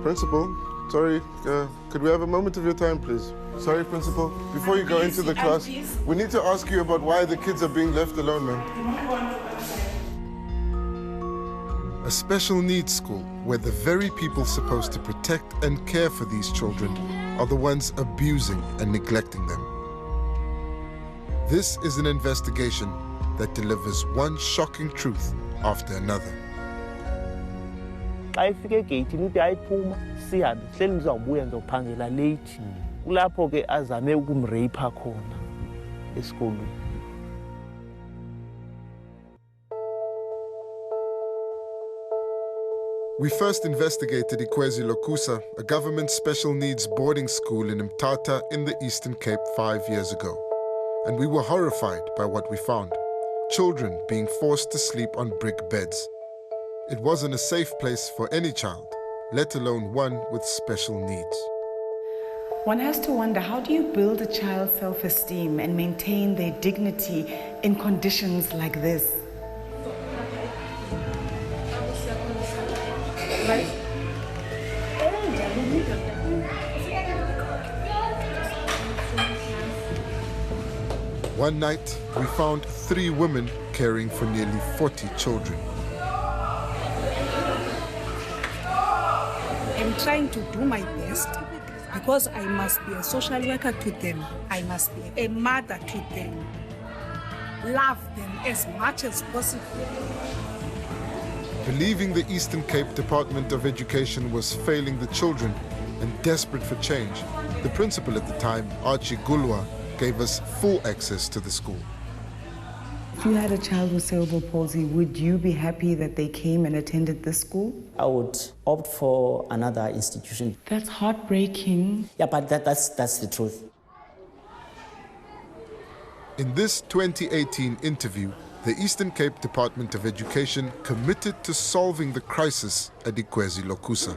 Principal, sorry, could we have a moment of your time, please? Sorry, Principal, before you go into the class, we need to ask you about why the kids are being left alone, ma'am. A special needs school where the very people supposed to protect and care for these children are the ones abusing and neglecting them. This is an investigation that delivers one shocking truth after another. Xa ifike egeyithini uthi ayiphuma sihambe hleli ngizawubuya ngizophangela late kulapho ke azame ukumreyipha khona esikolweni. We first investigated Ikwezi Lokusa, a government special needs boarding school in 𝗬𝗏𝗃 in the Eastern Cape 5 years ago. And we were horrified by what we found. Children being forced to sleep on brick beds. It wasn't a safe place for any child, let alone one with special needs. One has to wonder, how do you build a child's self-esteem and maintain their dignity in conditions like this? One night, we found 3 women caring for nearly 40 children. I'm trying to do my best because I must be a social worker to them. I must be a mother to them. Love them as much as possible. Believing the Eastern Cape Department of Education was failing the children and desperate for change, the principal at the time, 𝗀𝗁𝗃𝗿𝘆, gave us full access to the school. If you had a child with cerebral palsy, would you be happy that they came and attended this school? I would opt for another institution. That's heartbreaking. Yeah, but that's the truth. In this 2018 interview, the Eastern Cape Department of Education committed to solving the crisis at Ikwezi Lokusa.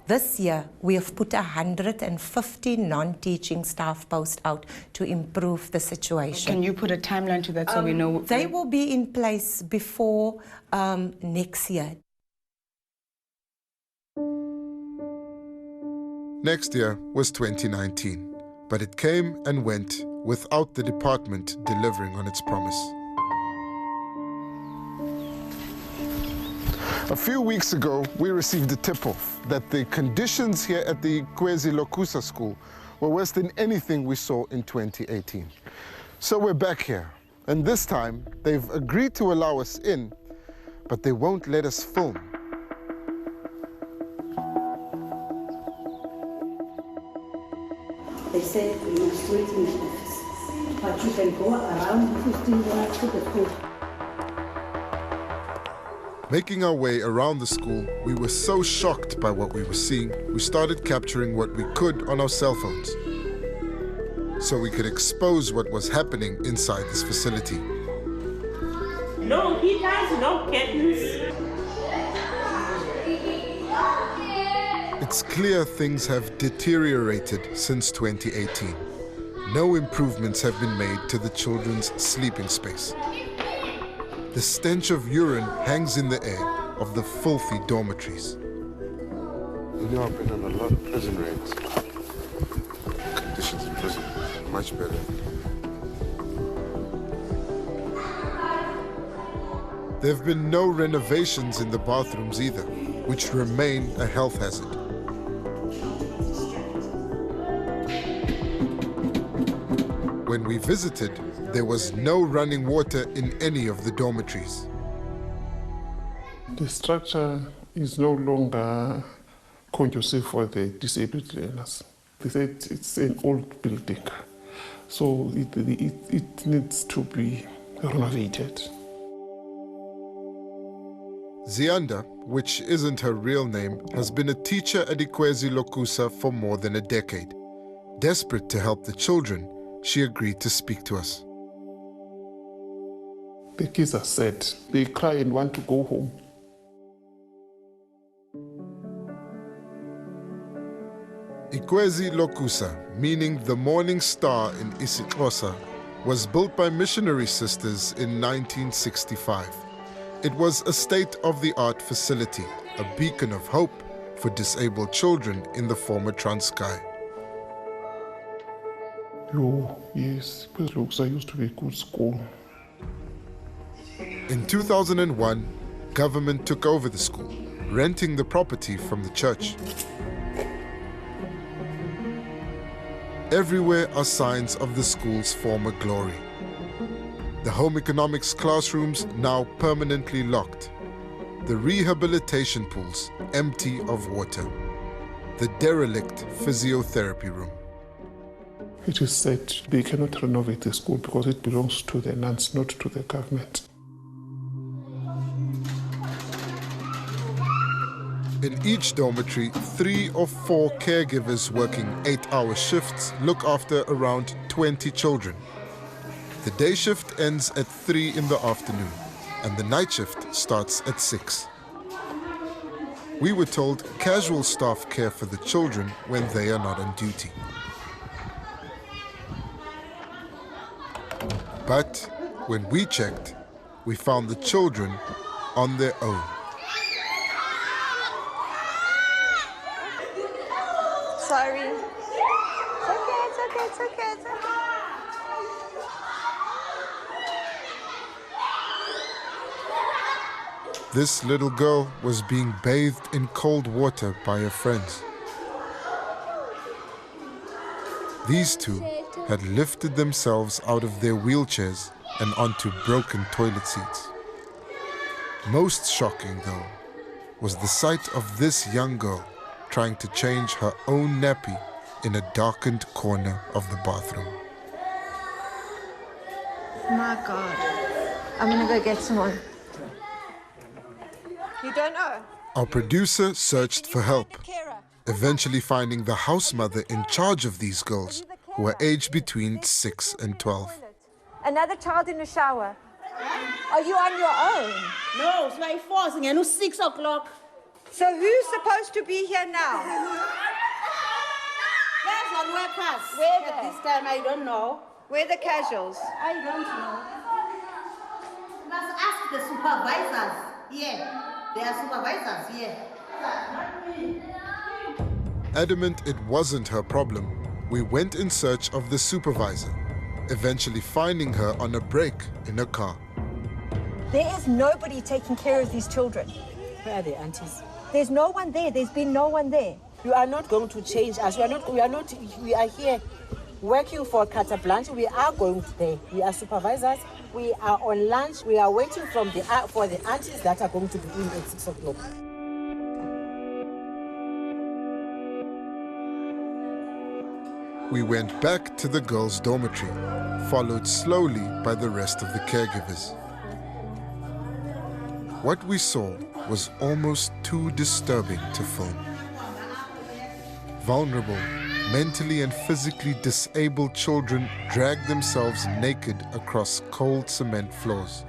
This year, we have put 150 non-teaching staff posts out to improve the situation. Can you put a timeline to that so we know? They will be in place before next year. Next year was 2019, but it came and went without the department delivering on its promise. A few weeks ago, we received a tip-off that the conditions here at the Ikwezi Lokusa school were worse than anything we saw in 2018. So we're back here, and this time they've agreed to allow us in, but they won't let us film. They said we must wait in the office, but you can go around 15 minutes to the school. Making our way around the school, we were so shocked by what we were seeing, we started capturing what we could on our cell phones, so we could expose what was happening inside this facility. No heaters, no curtains. It's clear things have deteriorated since 2018. No improvements have been made to the children's sleeping space. The stench of urine hangs in the air of the filthy dormitories. You know, I've been on a lot of prison raids. Conditions in prison, much better. There have been no renovations in the bathrooms either, which remain a health hazard. When we visited, there was no running water in any of the dormitories. The structure is no longer conducive for the disabled learners. They said it's an old building, so it needs to be renovated. Ziyanda, which isn't her real name, has been a teacher at Ikwezi Lokusa for more than a decade. Desperate to help the children, she agreed to speak to us. The kids are sad. They cry and want to go home. Ikwezi Lokusa, meaning the morning star in isiXhosa, was built by missionary sisters in 1965. It was a state-of-the-art facility, a beacon of hope for disabled children in the former Transkei. Yes, Ikwezi Lokusa used to be a good school. In 2001, government took over the school, renting the property from the church. Everywhere are signs of the school's former glory. The home economics classrooms now permanently locked. The rehabilitation pools empty of water. The derelict physiotherapy room. It is said they cannot renovate the school because it belongs to the nuns, not to the government. In each dormitory, 3 or 4 caregivers working 8-hour shifts look after around 20 children. The day shift ends at 3 in the afternoon, and the night shift starts at 6. We were told casual staff care for the children when they are not on duty. But when we checked, we found the children on their own. Sorry. It's okay. This little girl was being bathed in cold water by her friends. These two had lifted themselves out of their wheelchairs and onto broken toilet seats. Most shocking, though, was the sight of this young girl trying to change her own nappy in a darkened corner of the bathroom. My God. I'm gonna go get some more. You don't know? Our producer searched for help, eventually finding the house mother in charge of these girls, who were aged between 6 and 12. Another child in the shower. Are you on your own? No, it's like forcing and it's 6 o'clock. So who's supposed to be here now? There's one workers. Where At they? this time, I don't know. Where are the casuals? I don't know. Let's ask the supervisors. Yeah, they are supervisors, yeah. Adamant it wasn't her problem, we went in search of the supervisor, eventually finding her on a break in a car. There is nobody taking care of these children. Where are the aunties? There's no one there. There's been no one there. You are not going to change us. We are here working for Carte Blanche. We are going there. We are supervisors. We are on lunch. We are waiting for the aunties that are going to be in at 6 o'clock. We went back to the girls' dormitory, followed slowly by the rest of the caregivers. What we saw was almost too disturbing to film. Vulnerable, mentally and physically disabled children dragged themselves naked across cold cement floors.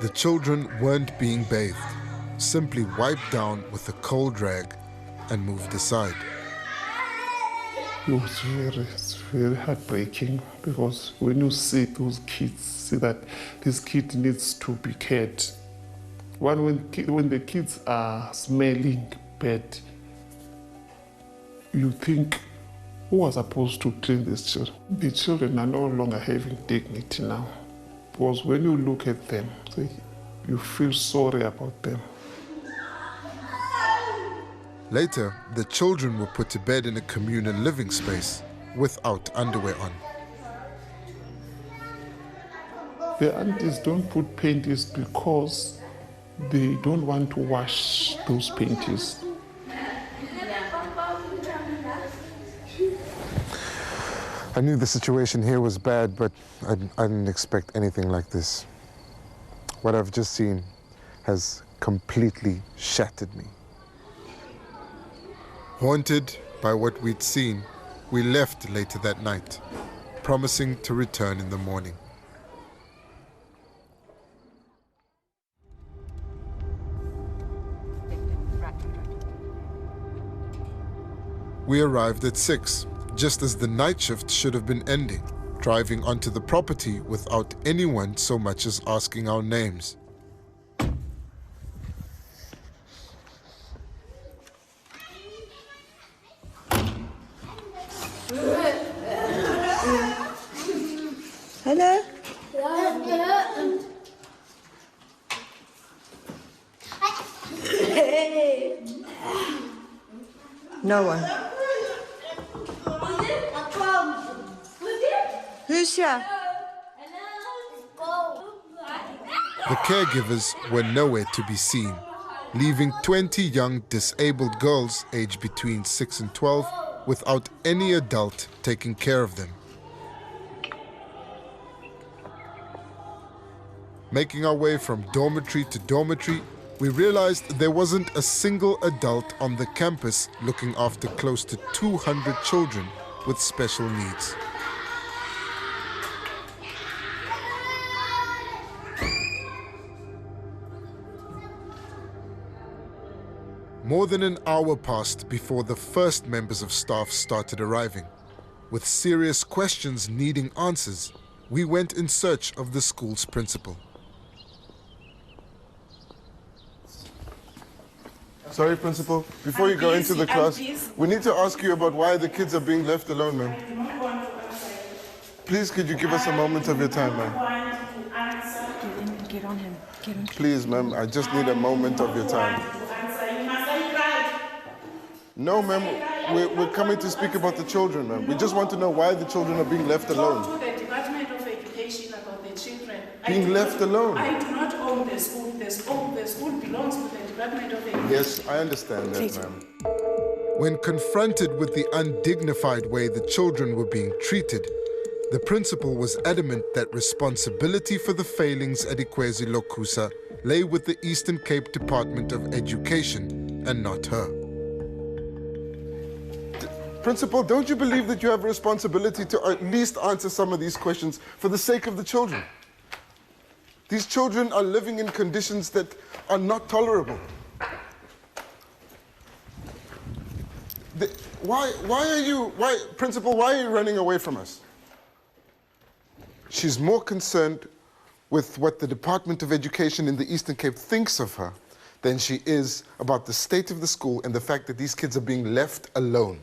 The children weren't being bathed, simply wiped down with a cold rag and moved aside. It's very heartbreaking because when you see those kids, see that this kid needs to be cared. When the kids are smelling bad, you think, who was supposed to clean these children? The children are no longer having dignity now. Because when you look at them, you feel sorry about them. Later, the children were put to bed in a communal living space without underwear on. The aunties don't put panties because they don't want to wash those panties. I knew the situation here was bad, but I didn't expect anything like this. What I've just seen has completely shattered me. Haunted by what we'd seen, we left later that night, promising to return in the morning. We arrived at 6, just as the night shift should have been ending, driving onto the property without anyone so much as asking our names. Where are the aunties? There's no one there. There's been no one there. We are on lunch. We are waiting for the aunties that are going to be in at 6 o'clock. We went back to the girls' dormitory, followed slowly by the rest of the caregivers. Hello? No one. Who's here? The caregivers were nowhere to be seen, leaving 20 young disabled girls aged between 6 and 12 without any adult taking care of them. Making our way from dormitory to dormitory, we realized there wasn't a single adult on the campus looking after close to 200 children with special needs. More than an hour passed before the first members of staff started arriving. With serious questions needing answers, we went in search of the school's principal. Sorry, Principal. Before you go into the class, we need to ask you about why the kids are being left alone, ma'am. Please, could you give us a moment of your time, ma'am? Get on him. Get on him. Please, ma'am, I just need a moment of your time. No, ma'am, we're coming to speak about the children, ma'am. We just want to know why the children are being left alone. Talk to the Department of Education about the children. Being left alone? I do not own the school. The school belongs to the Department of Education. Yes, I understand that, ma'am. When confronted with the undignified way the children were being treated, the principal was adamant that responsibility for the failings at Ikwezi Lokusa lay with the Eastern Cape Department of Education and not her. Principal, don't you believe that you have a responsibility to at least answer some of these questions for the sake of the children? These children are living in conditions that are not tolerable. Principal, why are you running away from us? She's more concerned with what the Department of Education in the Eastern Cape thinks of her than she is about the state of the school and the fact that these kids are being left alone.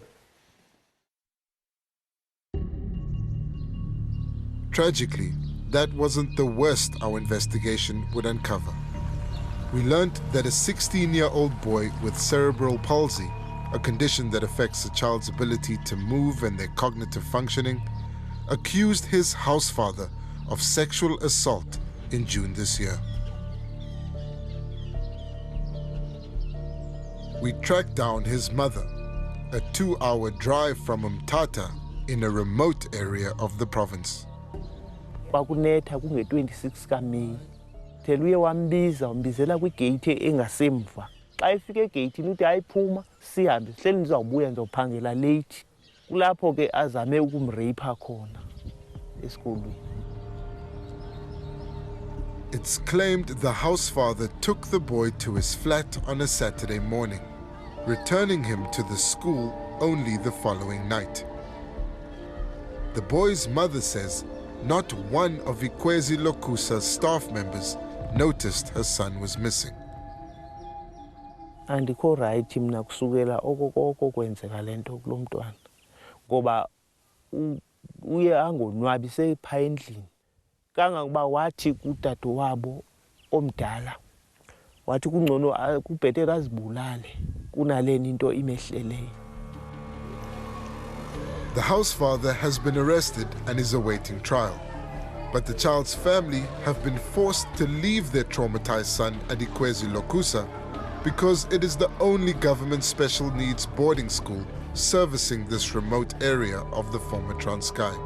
Tragically, that wasn't the worst our investigation would uncover. We learned that a 16-year-old boy with cerebral palsy, a condition that affects a child's ability to move and their cognitive functioning, accused his house father of sexual assault in June this year. We tracked down his mother, a 2-hour drive from 𝗬𝗏𝗃 in a remote area of the province. Kwakunetha kunge-26 kaMeyi. Thela uye wambizela kwigate engasemva. Xa efika egeyithini uthi ayiphuma sihambe sihleli ndizawubuya ndizophangela late. Kulapho ke azame ukumreyipha khona esikolweni. It's claimed the house father took the boy to his flat on a Saturday morning, returning him to the school only the following night. The boy's mother says not one of Ikwezi Lokusa's staff members noticed her son was missing. Andikho right mina kusukela okokoko kwenzeka lento kulo mntwana. Ngoba uye angonwabi sepha endlini. Kangangoba wathi kudade wabo omdala. Wathi kungcono kubhetele azibulale kunaleni into imehleleyo. The house father has been arrested and is awaiting trial. But the child's family have been forced to leave their traumatized son at Ikwezi Lokusa because it is the only government special needs boarding school servicing this remote area of the former 𝗀𝗃𝗃𝗃.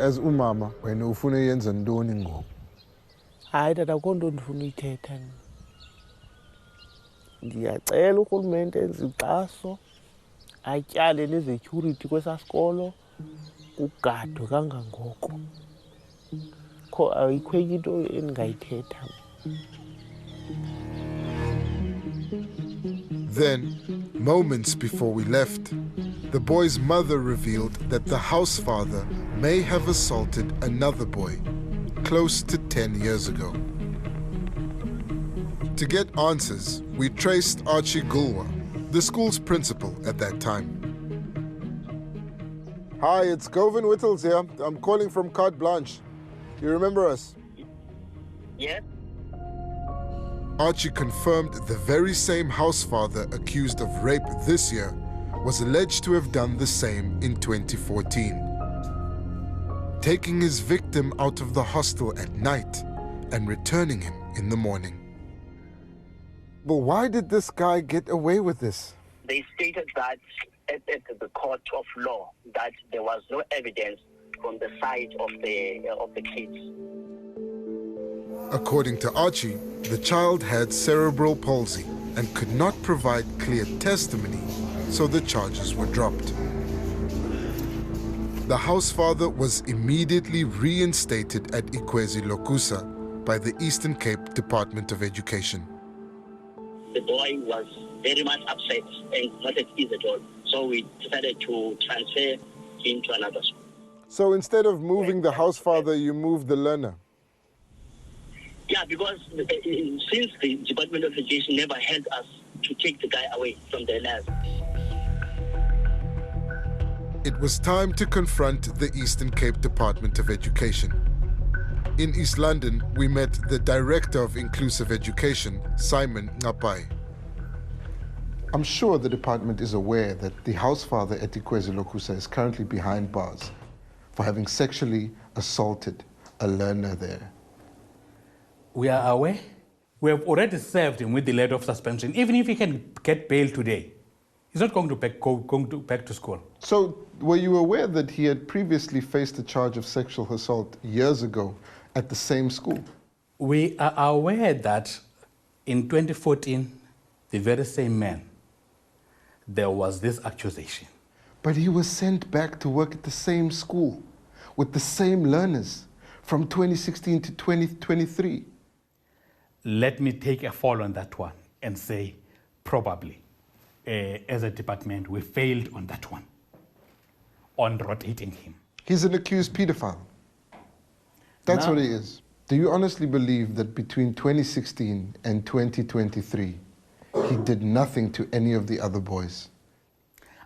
As umama, wena ufuna yenza ntoni ngoku? Hayi tata akho nto ndifuna uyithetha. Ndiyacela urhulumente enze ixaso atyale nezecurity kwesasikolo kugadwe kangangoko. Ayikho into endingayithetha. Then, moments before we left, the boy's mother revealed that the house father may have assaulted another boy close to 10 years ago. To get answers, we traced 𝗀𝗁cie𝗿𝗆𝗀, the school's principal at that time. Hi, it's 𝗀𝗵𝗶𝗶𝘶 here. I'm calling from Carte Blanche. You remember us? Yes. Archie confirmed the very same house father accused of rape this year was alleged to have done the same in 2014, taking his victim out of the hostel at night and returning him in the morning. But why did this guy get away with this? They stated that at the court of law that there was no evidence from the side of the kids. According to Archie, the child had cerebral palsy and could not provide clear testimony, so the charges were dropped. The house father was immediately reinstated at Ikwezi Lokusa by the Eastern Cape Department of Education. The boy was very much upset and not at ease at all, so we decided to transfer him to another school. So instead of moving the house father, you moved the learner? Yeah, because since the Department of Education never helped us to take the guy away from the lab. It was time to confront the Eastern Cape Department of Education. In East London, we met the Director of Inclusive Education, 𝗧𝗵𝗶𝘀𝗶𝘆. I'm sure the department is aware that the house father at Ikwezi Lokusa is currently behind bars for having sexually assaulted a learner there. We are aware. We have already served him with the letter of suspension. Even if he can get bail today, he's not going to back to school. So, were you aware that he had previously faced a charge of sexual assault years ago at the same school? We are aware that in 2014, the very same man, there was this accusation. But he was sent back to work at the same school with the same learners from 2016 to 2023. Let me take a fall on that one and say, probably, as a department, we failed on that one, on rotating him. He's an accused pedophile. That's what he is. Do you honestly believe that between 2016 and 2023, he did nothing to any of the other boys?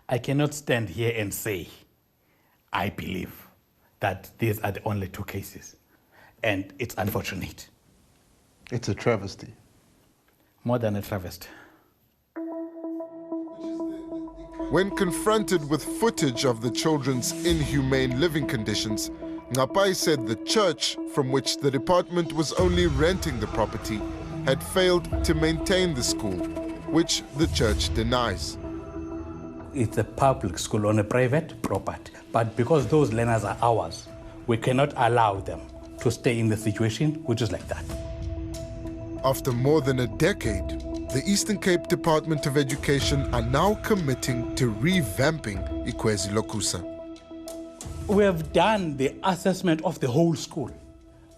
I cannot stand here and say, I believe that these are the only two cases. And it's unfortunate. It's a travesty. More than a travesty. When confronted with footage of the children's inhumane living conditions, 𝗀𝗶𝗶𝘀𝗶𝘆 said the church, from which the department was only renting the property, had failed to maintain the school, which the church denies. It's a public school on a private property, but because those learners are ours, we cannot allow them to stay in the situation which is like that. After more than a decade, the Eastern Cape Department of Education are now committing to revamping Ikwezi Lokusa. We have done the assessment of the whole school.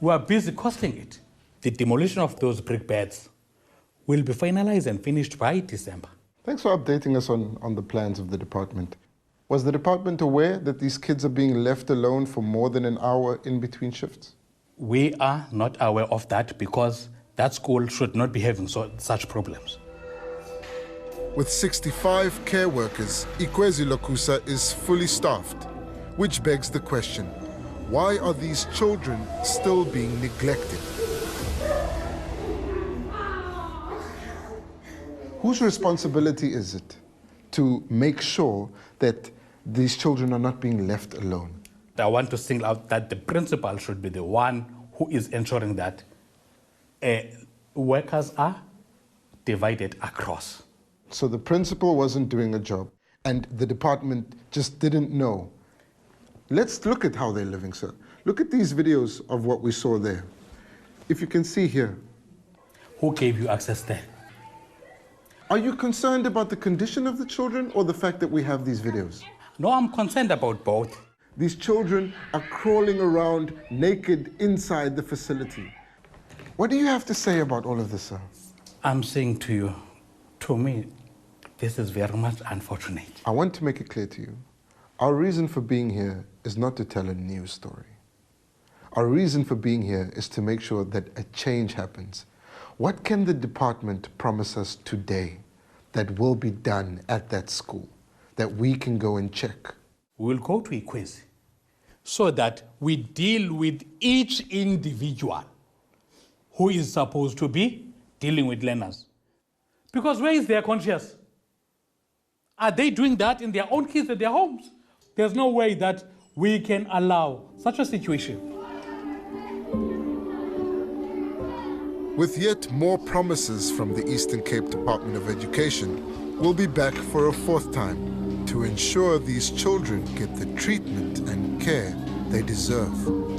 We are busy costing it. The demolition of those brick beds will be finalized and finished by December. Thanks for updating us on the plans of the department. Was the department aware that these kids are being left alone for more than an hour in between shifts? We are not aware of that because that school should not be having such problems. With 65 care workers, Ikwezi Lokusa is fully staffed, which begs the question, why are these children still being neglected? Whose responsibility is it to make sure that these children are not being left alone? I want to single out that the principal should be the one who is ensuring that workers are divided across. So the principal wasn't doing a job and the department just didn't know. Let's look at how they're living, sir. Look at these videos of what we saw there. If you can see here. Who gave you access there? Are you concerned about the condition of the children or the fact that we have these videos? No, I'm concerned about both. These children are crawling around naked inside the facility. What do you have to say about all of this, sir? I'm saying to you, to me, this is very much unfortunate. I want to make it clear to you. Our reason for being here is not to tell a news story. Our reason for being here is to make sure that a change happens. What can the department promise us today that will be done at that school that we can go and check? We'll go to Ikwezi so that we deal with each individual who is supposed to be dealing with learners. Because where is their conscience? Are they doing that in their own kids at their homes? There's no way that we can allow such a situation. With yet more promises from the Eastern Cape Department of Education, we'll be back for a fourth time to ensure these children get the treatment and care they deserve.